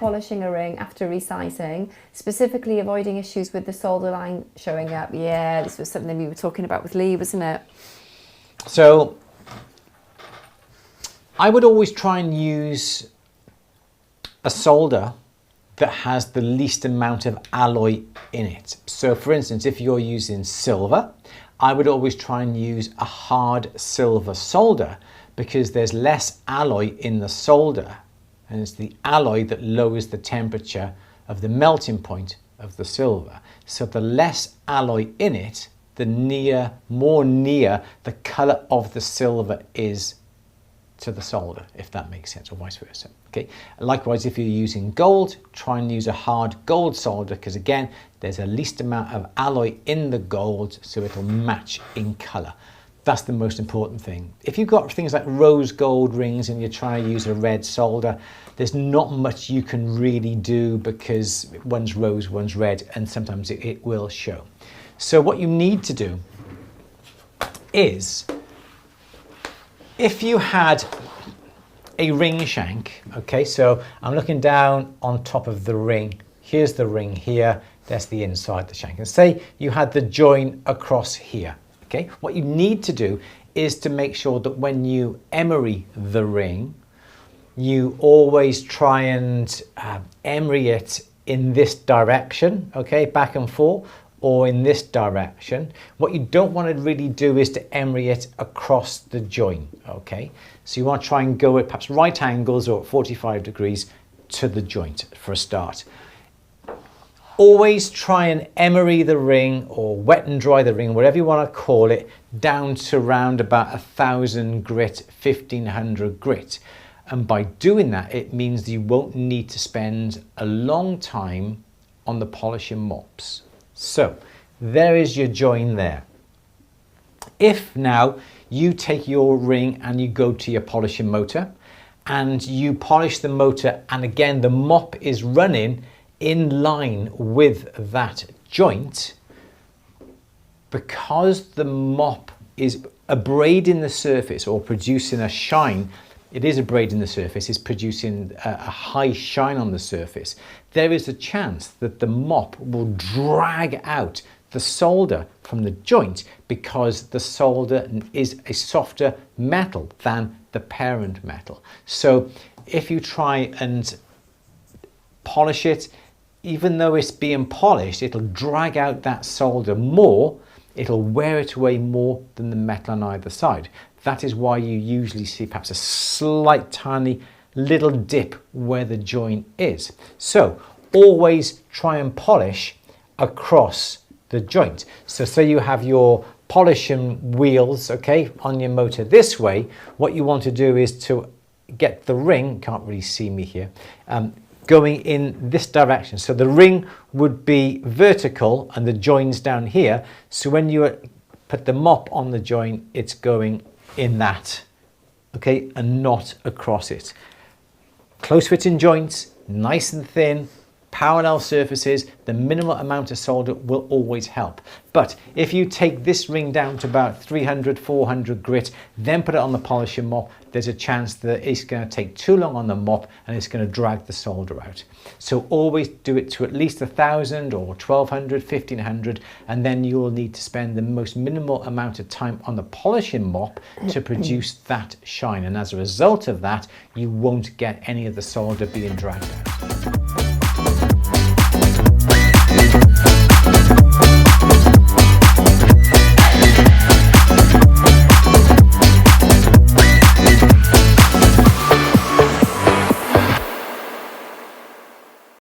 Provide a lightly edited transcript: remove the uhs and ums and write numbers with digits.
polishing a ring after resizing, specifically avoiding issues with the solder line showing up. Yeah, this was something we were talking about with Lee, wasn't it? So I would always try and use a solder that has the least amount of alloy in it. So for instance, if you're using silver, I would always try and use a hard silver solder because there's less alloy in the solder, and it's the alloy that lowers the temperature of the melting point of the silver. So the less alloy in it, the more near the color of the silver is to the solder, if that makes sense, or vice versa. Okay. Likewise, if you're using gold, try and use a hard gold solder because again, there's a least amount of alloy in the gold, so it'll match in color. That's the most important thing. If you've got things like rose gold rings and you're trying to use a red solder, there's not much you can really do because one's rose, one's red, and sometimes it will show. So what you need to do is, if you had a ring shank, okay, so I'm looking down on top of the ring, here's the ring here, that's the inside the shank, and say you had the join across here. Okay, what you need to do is to make sure that when you emery the ring, you always try and emery it in this direction, okay, back and forth, or in this direction. What you don't want to really do is to emery it across the join, okay? So you want to try and go at perhaps right angles or at 45 degrees to the joint for a start. Always try and emery the ring or wet and dry the ring, whatever you want to call it, down to around about 1000 grit, 1500 grit. And by doing that, it means you won't need to spend a long time on the polishing mops. So there is your join there. If now you take your ring and you go to your polishing motor and you polish the motor, and again the mop is running in line with that joint, because the mop is abrading the surface or producing a shine, it is abrading the surface, it's producing a high shine on the surface, there is a chance that the mop will drag out the solder from the joint because the solder is a softer metal than the parent metal. So if you try and polish it, even though it's being polished, it'll drag out that solder more, it'll wear it away more than the metal on either side. That is why you usually see perhaps a slight tiny little dip where the joint is. So always try and polish across the joint. So say you have your polishing wheels, okay, on your motor this way, what you want to do is to get the ring, can't really see me here, going in this direction. So the ring would be vertical and the join's down here. So when you put the mop on the joint, it's going in that, okay, and not across it. Close fitting joints, nice and thin, parallel surfaces, the minimal amount of solder will always help. But if you take this ring down to about 300, 400 grit, then put it on the polishing mop, there's a chance that it's going to take too long on the mop and it's going to drag the solder out. So always do it to at least 1000 or 1200, 1500, and then you will need to spend the most minimal amount of time on the polishing mop to produce that shine. And as a result of that, you won't get any of the solder being dragged out.